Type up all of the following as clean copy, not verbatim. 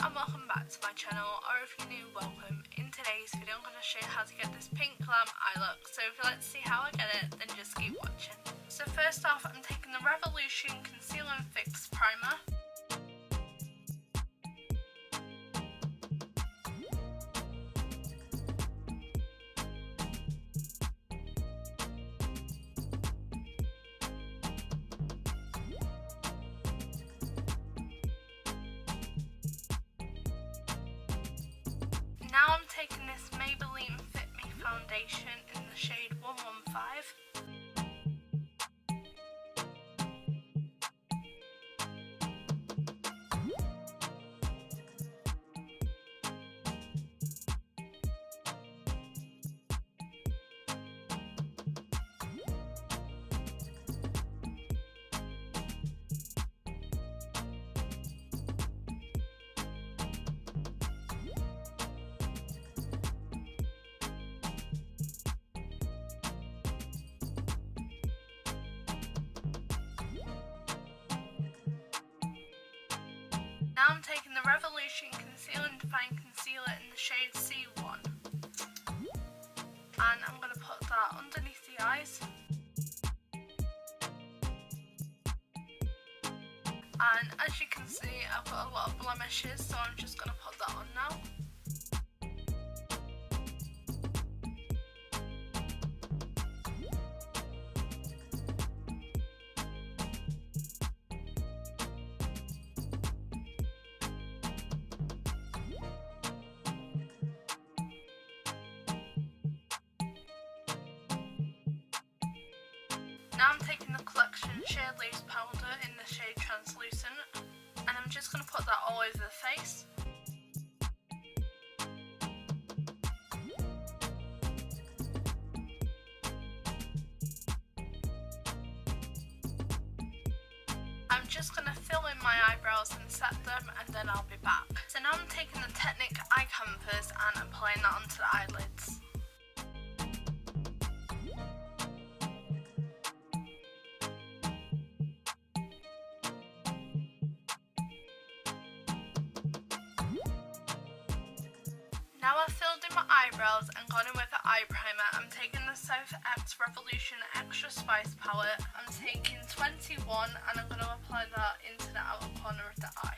and welcome back to my channel, or if you're new, welcome. In today's video I'm going to show you how to get this pink glam eye look, so if you'd like to see how I get it, then just keep watching. So first off, I'm taking the Revolution Conceal and Fix Primer. Now I'm taking this Maybelline Fit Me foundation in the shade 115. Now I'm taking the Revolution Conceal and Define Concealer in the shade C1, and I'm going to put that underneath the eyes. And as you can see, I've got a lot of blemishes, so I'm just going to put that on now. Now I'm taking the Collection Sheer Loose Powder in the shade Translucent, and I'm just going to put that all over the face. I'm just going to fill in my eyebrows and set them, and then I'll be back. So now I'm taking the Technic Eye Canvas and applying that onto the eyelids. Now I've filled in my eyebrows and gone in with the eye primer. I'm taking the South X Revolution Extra Spice palette. I'm taking 21 and I'm going to apply that into the outer corner of the eye.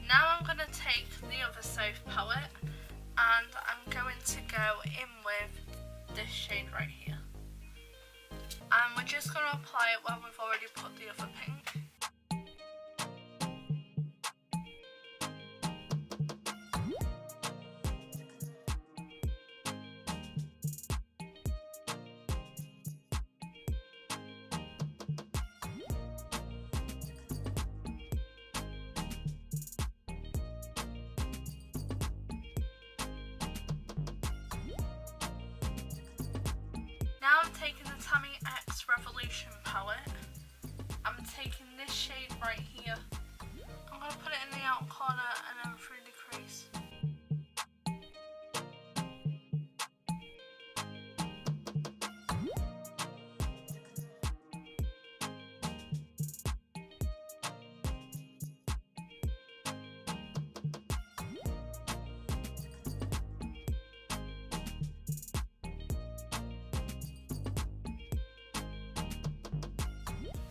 Now I'm going to take the other South palette and I'm going to go in with this shade right here. And we're just going to apply it where we've already put the other pink. Now I'm taking the Tammy X Revolution palette. I'm taking this shade right here. I'm going to put it in the outer corner and then through the crease.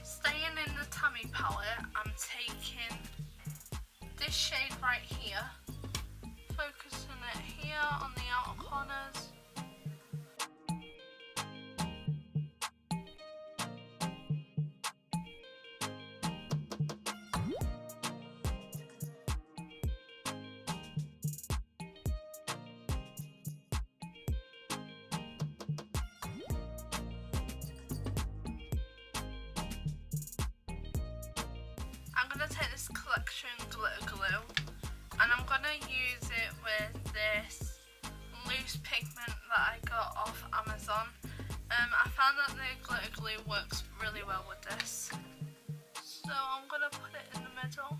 Staying in the Tammy palette, I'm taking this shade right here, focusing it here on the outer corners. Russian glitter glue, and I'm going to use it with this loose pigment that I got off Amazon. I found that the glitter glue works really well with this, so I'm going to put it in the middle.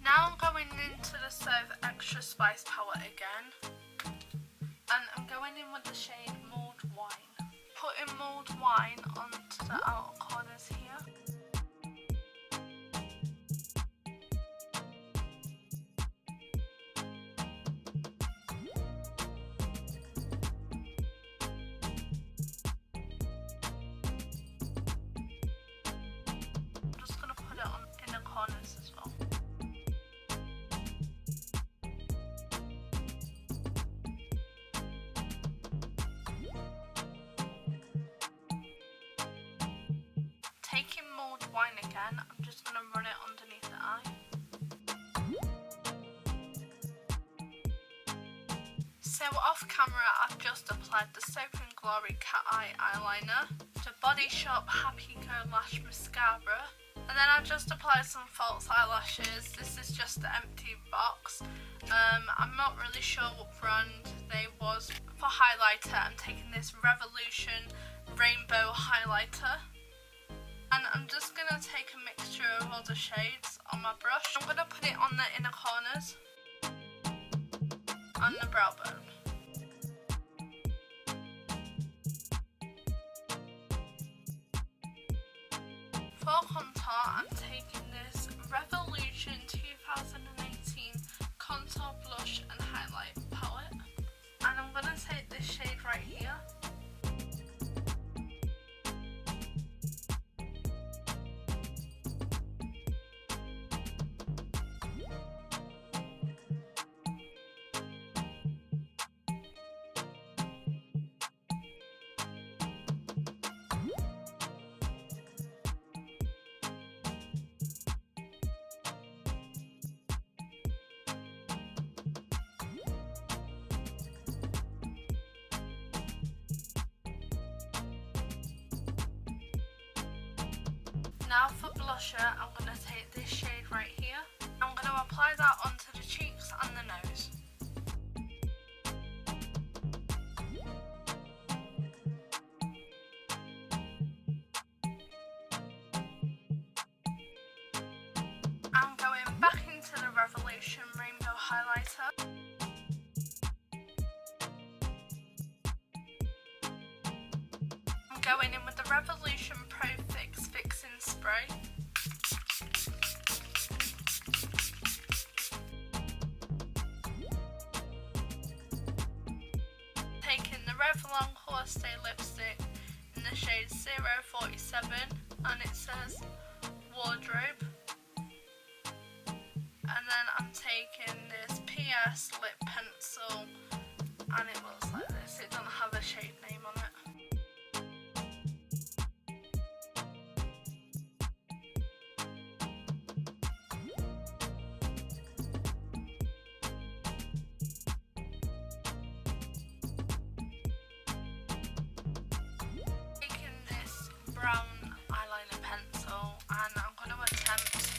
Now I'm going into the Surf Extra Spice palette again, and I'm going in with the shade Mulled Wine. Putting Mulled Wine onto the outer corners here. I'm just going to put it on in the corners as well. Taking Mulled Wine again, I'm just going to run it underneath the eye. So off camera, I've just applied the Soap & Glory Cat Eye Eyeliner, the Body Shop Happy Go Lash Mascara, and then I've just applied some false eyelashes. This is just the empty box. I'm not really sure what brand they was. For highlighter, I'm taking this Revolution Rainbow Highlighter. And I'm just going to take a mixture of all the shades on my brush. I'm going to put it on the inner corners, on the brow bone. For contour, I'm taking this Revolution 2018 Contour Blush and Highlight palette. And I'm going to take this shade right here. Now for blusher, I'm going to take this shade right here. I'm going to apply that onto the cheeks and the nose. I'm going back into the Revolution Rainbow Highlighter. I'm going in with the Revolution Pro Fix Fixing Spray. Taking the Revlon Horse-Stay lipstick in the shade 047, and it says Wardrobe. And then I'm taking this PS lip pencil, and it looks like this. It doesn't have a shade name on it. Brown eyeliner pencil, and I'm going to attempt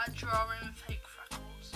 at drawing fake freckles.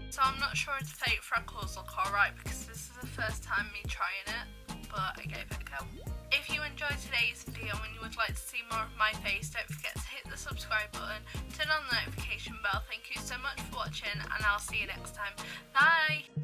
So I'm not sure if the fake freckles look alright because this is the first time me trying it, but I gave it a go. If you enjoyed today's video and you would like to see more of my face, don't forget to hit the subscribe button, turn on the notification bell. Thank you so much for watching, and I'll see you next time. Bye!